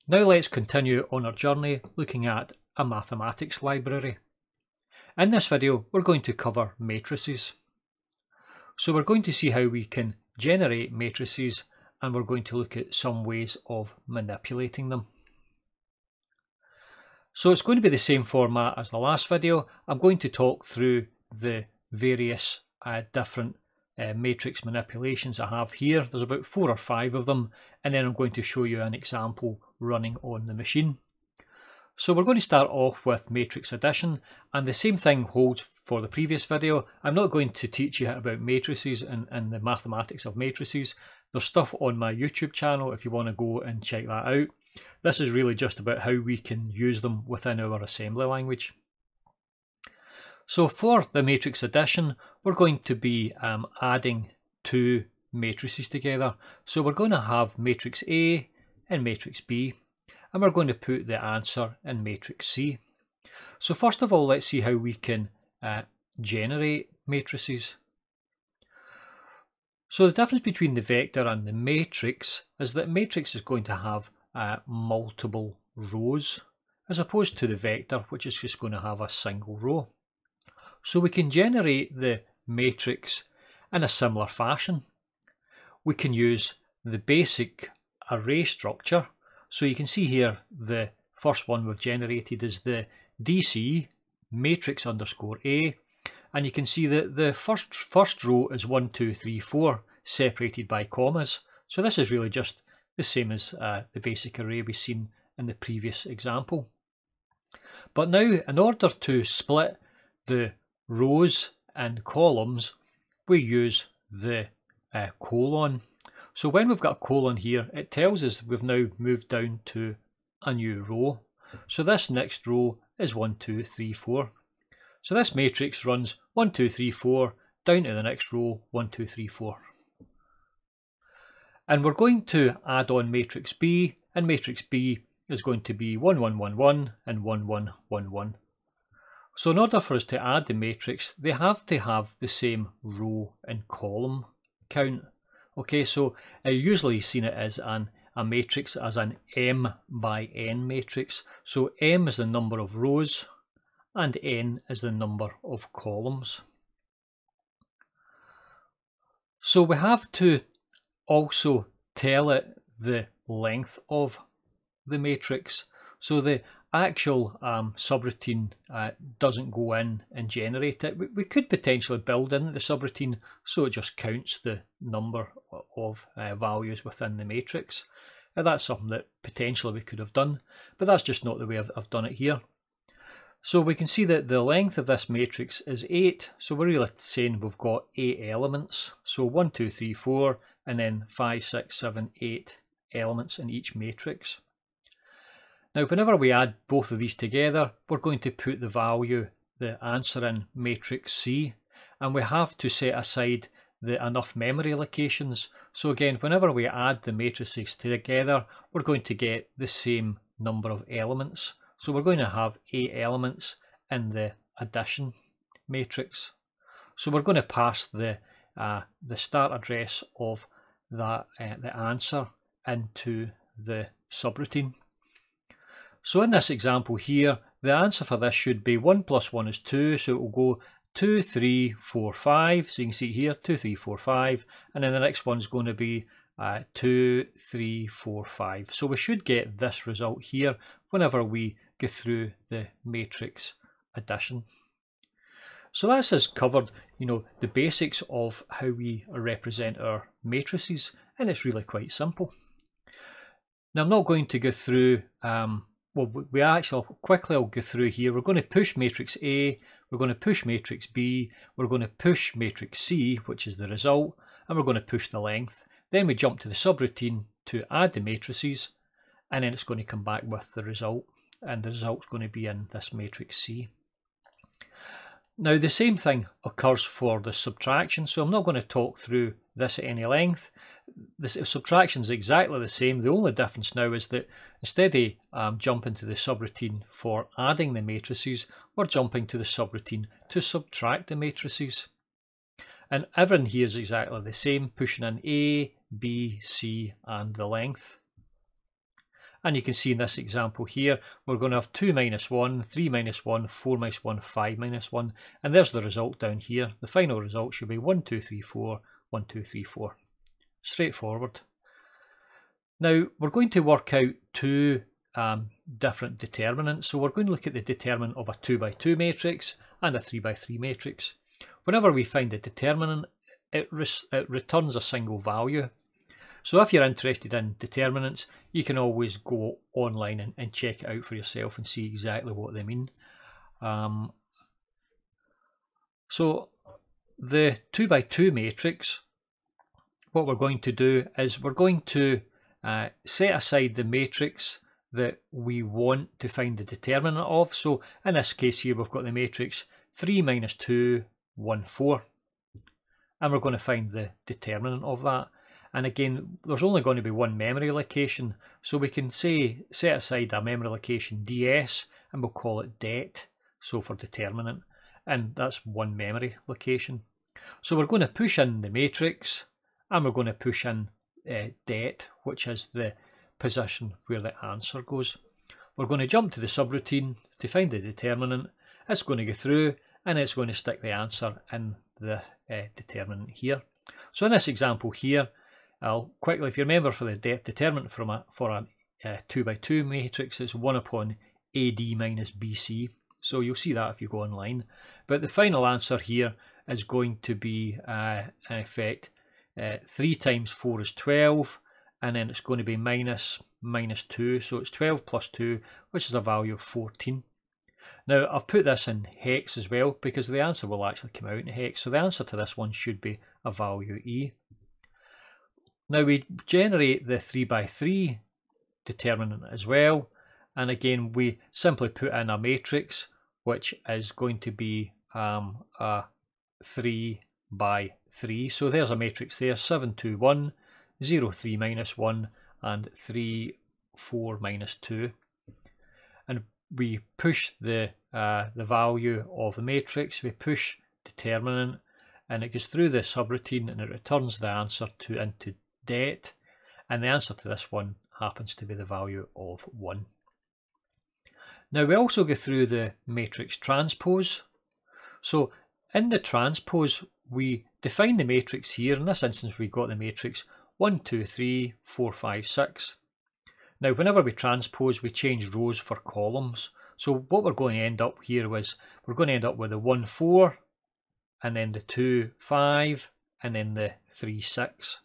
Now let's continue on our journey looking at a mathematics library. In this video we're going to cover matrices. So we're going to see how we can generate matrices, and we're going to look at some ways of manipulating them. So it's going to be the same format as the last video. I'm going to talk through the various different matrix manipulations I have here. There's about 4 or 5 of them, and then I'm going to show you an example running on the machine. So we're going to start off with matrix addition, and the same thing holds for the previous video. I'm not going to teach you about matrices and the mathematics of matrices. There's stuff on my YouTube channel if you want to go and check that out. This is really just about how we can use them within our assembly language. So for the matrix addition, we're going to be adding 2 matrices together. So we're going to have matrix A and matrix B, and we're going to put the answer in matrix C. So first of all, let's see how we can generate matrices. So the difference between the vector and the matrix is that matrix is going to have multiple rows, as opposed to the vector, which is just going to have a single row. So we can generate the matrix in a similar fashion. We can use the basic array structure. So you can see here the first one we've generated is the DC matrix underscore A, and you can see that the first row is 1, 2, 3, 4 separated by commas. So this is really just the same as the basic array we've seen in the previous example. But now, in order to split the rows and columns, we use the colon. So when we've got a colon here, it tells us we've now moved down to a new row. So this next row is 1, 2, 3, 4. So this matrix runs 1, 2, 3, 4 down to the next row 1, 2, 3, 4. And we're going to add on matrix B, and matrix B is going to be 1, 1, 1, 1 and 1, 1, 1, 1. So in order for us to add the matrix, they have to have the same row and column count. Okay, so usually seen it as a matrix as an m by n matrix. So m is the number of rows and n is the number of columns. So we have to also tell it the length of the matrix. So the actual subroutine doesn't go in and generate it. We could potentially build in the subroutine so it just counts the number of values within the matrix. That's something that potentially we could have done, but that's just not the way I've done it here. So we can see that the length of this matrix is 8, so we're really saying we've got 8 elements. So 1, 2, 3, 4, and then 5, 6, 7, 8 elements in each matrix. Now whenever we add both of these together, we're going to put the value, the answer, in matrix C, and we have to set aside enough memory locations. So again, whenever we add the matrices together, we're going to get the same number of elements. So we're going to have 8 elements in the addition matrix. So we're going to pass the start address of the answer into the subroutine. So in this example here, the answer for this should be 1 plus 1 is 2, so it will go 2, 3, 4, 5. So you can see here 2, 3, 4, 5, and then the next one's going to be 2, 3, 4, 5. So we should get this result here whenever we go through the matrix addition. So this has covered, the basics of how we represent our matrices, and it's really quite simple. Now I'm not going to go through, we actually quickly I'll go through here. We're going to push matrix A, we're going to push matrix B, we're going to push matrix C, which is the result, and we're going to push the length. Then we jump to the subroutine to add the matrices, and then it's going to come back with the result, and the result's going to be in this matrix C. Now the same thing occurs for the subtraction, so I'm not going to talk through this at any length. The subtraction is exactly the same. The only difference now is that instead of jumping to the subroutine for adding the matrices, we're jumping to the subroutine to subtract the matrices. And everything here is exactly the same, pushing in A, B, C and the length. And you can see in this example here, we're going to have 2 minus 1, 3 minus 1, 4 minus 1, 5 minus 1. And there's the result down here. The final result should be 1, 2, 3, 4, 1, 2, 3, 4. Straightforward. Now we're going to work out two different determinants. So we're going to look at the determinant of a 2 by 2 matrix and a 3 by 3 matrix. Whenever we find a determinant, it returns a single value. So if you're interested in determinants, you can always go online and check it out for yourself and see exactly what they mean. So the 2 by 2 matrix, what we're going to do is we're going to set aside the matrix that we want to find the determinant of. So in this case here, we've got the matrix 3 minus 2, 1, 4. And we're going to find the determinant of that. And again, there's only going to be one memory location, so we can say set aside a memory location ds and we'll call it det, so for determinant, and that's one memory location. So we're going to push in the matrix and we're going to push in det, which is the position where the answer goes. We're going to jump to the subroutine to find the determinant. It's going to go through and it's going to stick the answer in the determinant here. So in this example here, I'll quickly, if you remember, for the det determinant for a 2 by 2 matrix, it's 1 upon AD minus BC. So you'll see that if you go online. But the final answer here is going to be, in effect, 3 times 4 is 12, and then it's going to be minus 2. So it's 12 plus 2, which is a value of 14. Now, I've put this in hex as well because the answer will actually come out in hex. So the answer to this one should be a value E. Now we generate the 3 by 3 determinant as well, and again we simply put in a matrix which is going to be a 3 by 3. So there's a matrix there, 7, 2, 1, 0, 3 minus 1 and 3, 4 minus 2. And we push the value of the matrix, we push determinant, and it goes through the subroutine and it returns the answer into det, and the answer to this one happens to be the value of 1. Now we also go through the matrix transpose. So in the transpose we define the matrix here. In this instance we've got the matrix 1, 2, 3, 4, 5, 6. Now whenever we transpose we change rows for columns. So what we're going to end up here was we're going to end up with the 1, 4 and then the 2, 5 and then the 3, 6.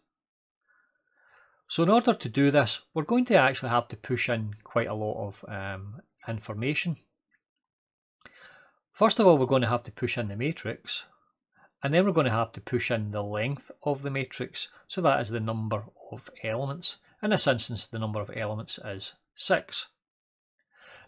So in order to do this, we're going to actually have to push in quite a lot of information. First of all, we're going to have to push in the matrix, and then we're going to have to push in the length of the matrix. So that is the number of elements. In this instance, the number of elements is 6.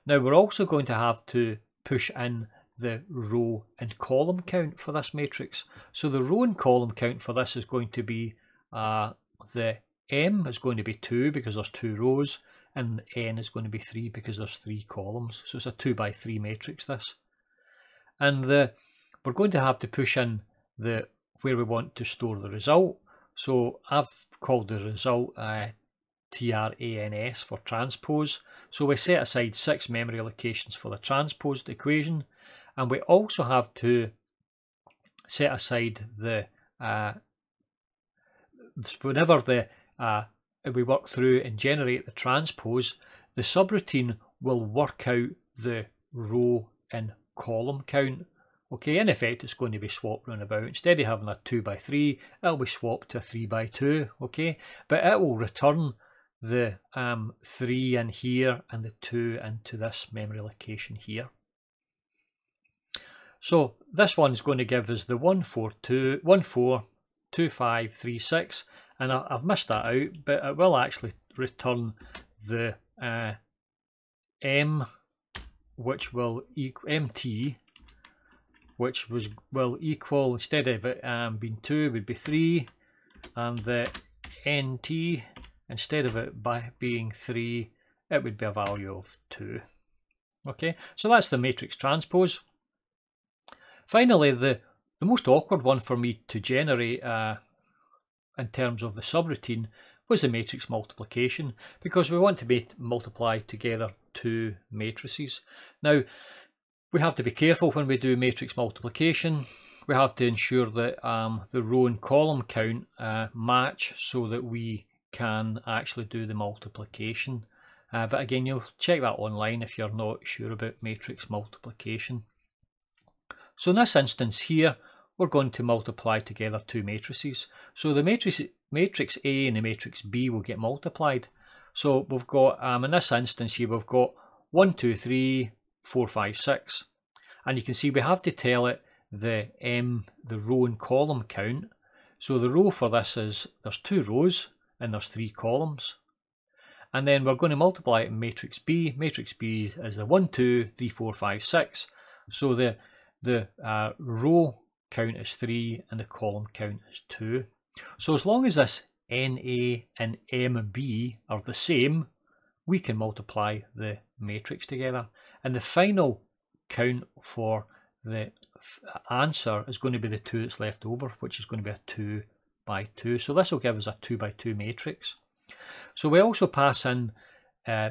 Now we're also going to have to push in the row and column count for this matrix. So the row and column count for this is going to be the M is going to be 2 because there's 2 rows, and N is going to be 3 because there's 3 columns. So it's a 2 by 3 matrix this. And we're going to have to push in where we want to store the result. So I've called the result TRANS for transpose. So we set aside 6 memory locations for the transposed equation, and we also have to set aside whenever we work through and generate the transpose, the subroutine will work out the row and column count. Okay, in effect it's going to be swapped round about. Instead of having a 2 by 3, it'll be swapped to a 3 by 2, okay? But it will return the 3 in here and the 2 into this memory location here. So this one is going to give us the 1, 4, 2, 1, 4, 2, 5, 3, 6, and I've missed that out, but it will actually return the M, which will equal MT, which will equal, instead of it being 2, would be 3, and the NT, instead of it being 3, it would be a value of 2. Okay, so that's the matrix transpose. Finally, the most awkward one for me to generate in terms of the subroutine was the matrix multiplication, because we want to multiply together two matrices. Now, we have to be careful when we do matrix multiplication. We have to ensure that the row and column count match so that we can actually do the multiplication. But again, you'll check that online if you're not sure about matrix multiplication. So in this instance here, we're going to multiply together two matrices. So the matrix A and the matrix B will get multiplied. So we've got, in this instance here, we've got 1, 2, 3, 4, 5, 6. And you can see we have to tell it the row and column count. So the row for this is, there's 2 rows and there's 3 columns. And then we're going to multiply it in matrix B. Matrix B is the 1, 2, 3, 4, 5, 6. So the row count is 3 and the column count is 2. So as long as this NA and MB are the same, we can multiply the matrix together. And the final count for the answer is going to be the 2 that's left over, which is going to be a 2 by 2. So this will give us a 2 by 2 matrix. So we also pass in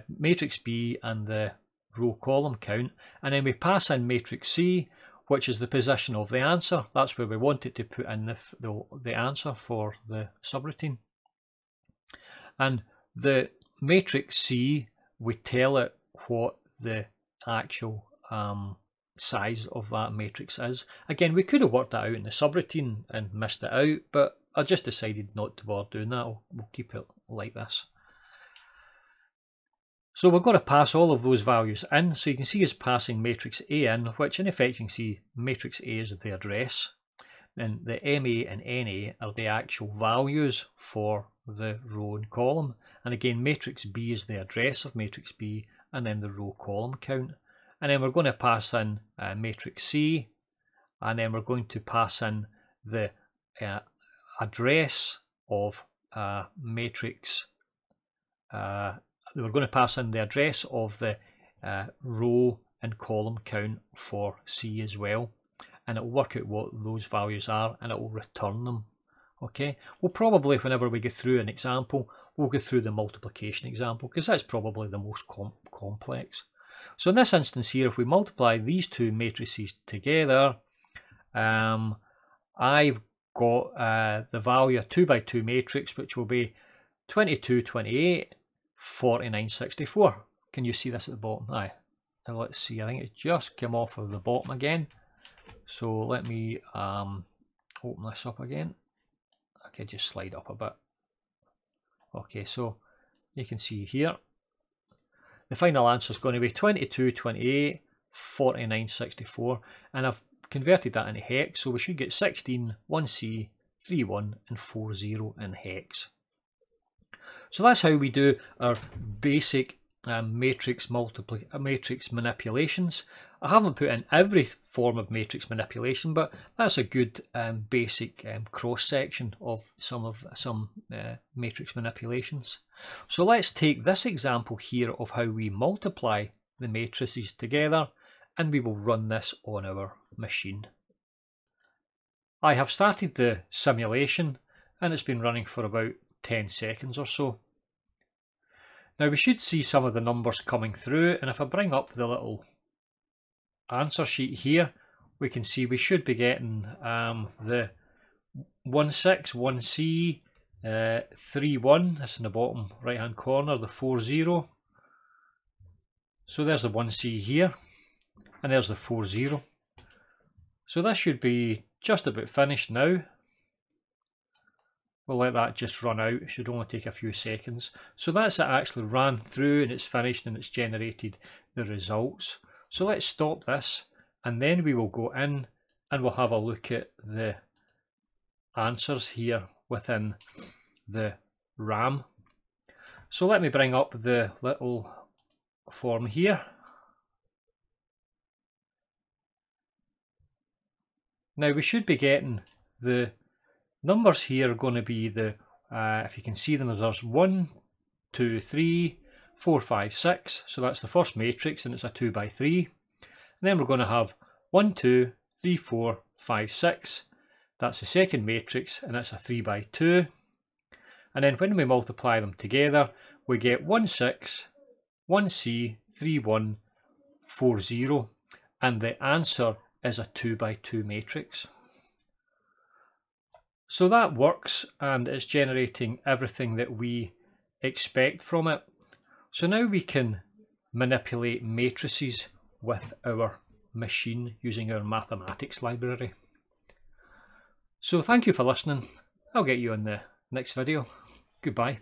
matrix B and the row column count, and then we pass in matrix C, which is the position of the answer. That's where we want it to put in the answer for the subroutine. And the matrix C, we tell it what the actual size of that matrix is. Again, we could have worked that out in the subroutine and missed it out, but I just decided not to bother doing that. We'll keep it like this. So we're going to pass all of those values in. So you can see it's passing matrix A in, which in effect you can see matrix A is the address, and the MA and NA are the actual values for the row and column. And again, matrix B is the address of matrix B, and then the row column count. And then we're going to pass in matrix C, and then we're going to pass in the address of matrix. We're going to pass in the address of the row and column count for C as well, and it will work out what those values are and it will return them. Okay, we'll probably, whenever we go through an example, we'll go through the multiplication example, because that's probably the most complex. So in this instance here, if we multiply these two matrices together, I've got the value of 2 by 2 matrix, which will be 22, 28, 49, 64. Can you see this at the bottom? Aye. Now let's see, I think it's just come off of the bottom again. So let me open this up again. Okay, just slide up a bit. Okay, so you can see here, the final answer is going to be 22, 28, 49, 64. And I've converted that into hex, so we should get 16, 1C, 31 and 40 in hex. So that's how we do our basic matrix manipulations. I haven't put in every form of matrix manipulation, but that's a good basic cross section of some matrix manipulations. So let's take this example here of how we multiply the matrices together, and we will run this on our machine. I have started the simulation and it's been running for about 10 seconds or so. Now we should see some of the numbers coming through, and if I bring up the little answer sheet here, we can see we should be getting the 16, 1C, 31, that's in the bottom right hand corner, the 40. So there's the 1C here, and there's the 40. So this should be just about finished now. We'll let that just run out, it should only take a few seconds. So that's it actually ran through and it's finished and it's generated the results. So let's stop this, and then we will go in and we'll have a look at the answers here within the RAM. So let me bring up the little form here. Now we should be getting the numbers here are going to be the, if you can see them, there's 1, 2, 3, 4, 5, 6. So that's the first matrix and it's a 2 by 3. And then we're going to have 1, 2, 3, 4, 5, 6. That's the second matrix and it's a 3 by 2. And then when we multiply them together, we get 16,1C3140, and the answer is a 2 by 2 matrix. So that works, and it's generating everything that we expect from it. So now we can manipulate matrices with our machine using our mathematics library. So thank you for listening. I'll get you in the next video. Goodbye.